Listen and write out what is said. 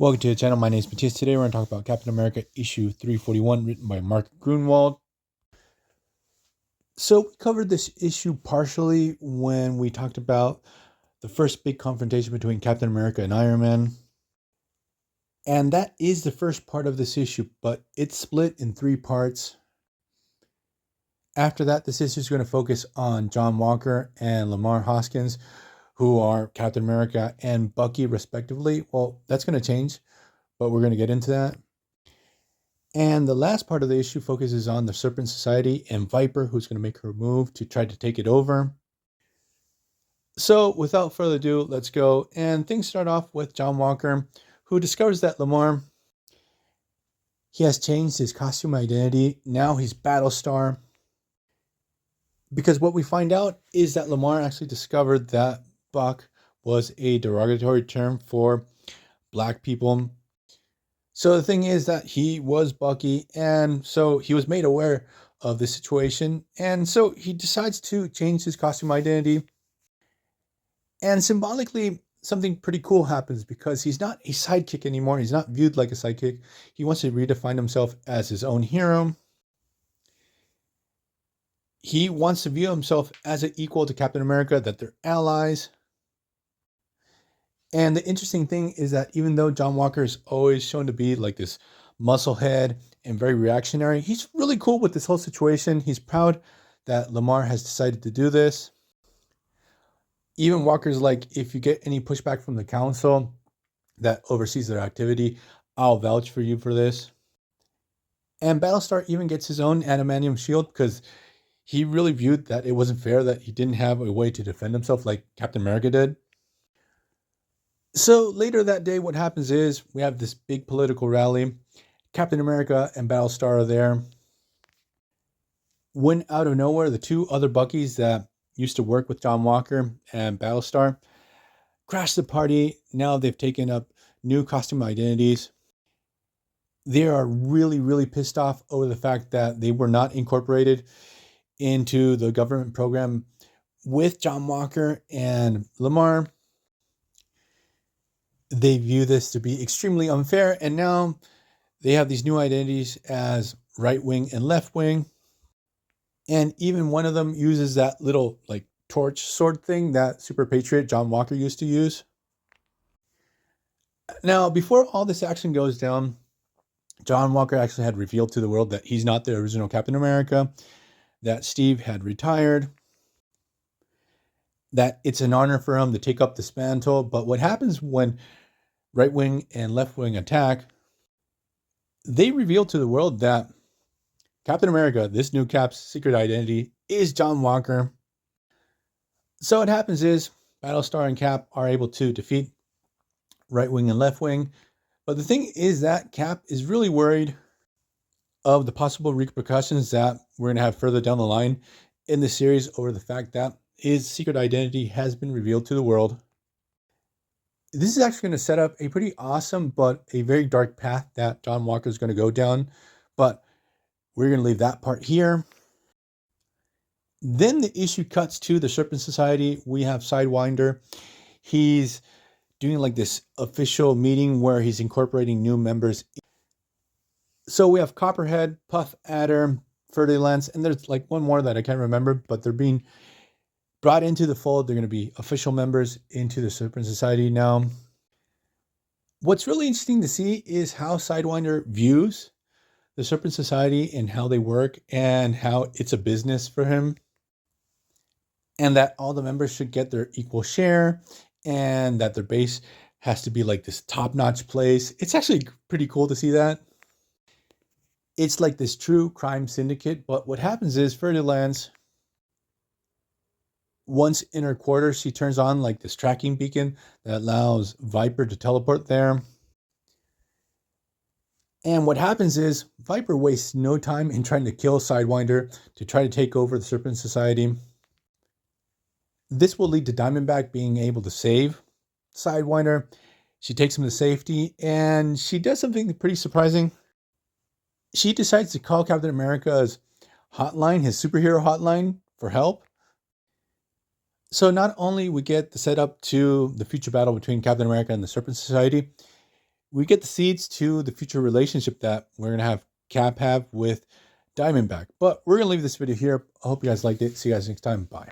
Welcome to the channel. My name is Matthias. Today we're going to talk about Captain America issue 341, written by Mark Grunwald. So we covered this issue partially when we talked about the first big confrontation between Captain America and Iron Man. And that is the first part of this issue, but it's split in three parts. After that, this issue is going to focus on John Walker and Lamar Hoskins, who are Captain America and Bucky respectively. Well, that's going to change, but we're going to get into that. And the last part of the issue focuses on the Serpent Society and Viper, who's going to make her move to try to take it over. So without further ado, let's go. And things start off with John Walker, who discovers that Lamar, he has changed his costume identity. Now he's Battlestar. Because what we find out is that Lamar actually discovered that Buck was a derogatory term for black people. So the thing is that he was Bucky, and so he was made aware of the situation, and so he decides to change his costume identity. And symbolically, something pretty cool happens because he's not a sidekick anymore. He's not viewed like a sidekick. He wants to redefine himself as his own hero. He wants to view himself as an equal to Captain America, that they're allies. And the interesting thing is that even though John Walker is always shown to be like this musclehead and very reactionary, he's really cool with this whole situation. He's proud that Lamar has decided to do this. Even Walker's like, if you get any pushback from the council that oversees their activity, I'll vouch for you for this. And Battlestar even gets his own adamantium shield because he really viewed that it wasn't fair that he didn't have a way to defend himself like Captain America did. So later that day, what happens is we have this big political rally. Captain America and Battlestar are there. When out of nowhere, the two other Buckies that used to work with John Walker and Battlestar crash the party. Now they've taken up new costume identities. They are really, really pissed off over the fact that they were not incorporated into the government program with John Walker and Lamar. They view this to be extremely unfair, and now they have these new identities as right wing and left wing. And even one of them uses that little like torch sword thing that Super Patriot John Walker used to use. Now, before all this action goes down, John Walker actually had revealed to the world that he's not the original Captain America, that Steve had retired, that it's an honor for him to take up this mantle. But what happens when right wing and left wing attack, they reveal to the world that Captain America, this new Cap's secret identity, is John Walker. So what happens is Battlestar and Cap are able to defeat right wing and left wing. But the thing is that Cap is really worried of the possible repercussions that we're going to have further down the line in the series over the fact that his secret identity has been revealed to the world. This is actually going to set up a pretty awesome but a very dark path that John Walker is going to go down. But we're going to leave that part here. Then the issue cuts to the Serpent Society. We have Sidewinder. He's doing like this official meeting where he's incorporating new members. So we have Copperhead, Puff Adder, Fer-de-Lance, and there's like one more that I can't remember, but they're being brought into the fold. They're going to be official members into the Serpent Society now. What's really interesting to see is how Sidewinder views the Serpent Society and how they work and how it's a business for him. And that all the members should get their equal share and that their base has to be like this top-notch place. It's actually pretty cool to see that. It's like this true crime syndicate. But what happens is Fer-de-Lance, once in her quarters, she turns on like this tracking beacon that allows Viper to teleport there. And what happens is Viper wastes no time in trying to kill Sidewinder to try to take over the Serpent Society. This will lead to Diamondback being able to save Sidewinder. She takes him to safety, and she does something pretty surprising. She decides to call Captain America's hotline, his superhero hotline, for help. So not only we get the setup to the future battle between Captain America and the Serpent Society, we get the seeds to the future relationship that we're going to have Cap have with Diamondback. But we're going to leave this video here. I hope you guys liked it. See you guys next time. Bye.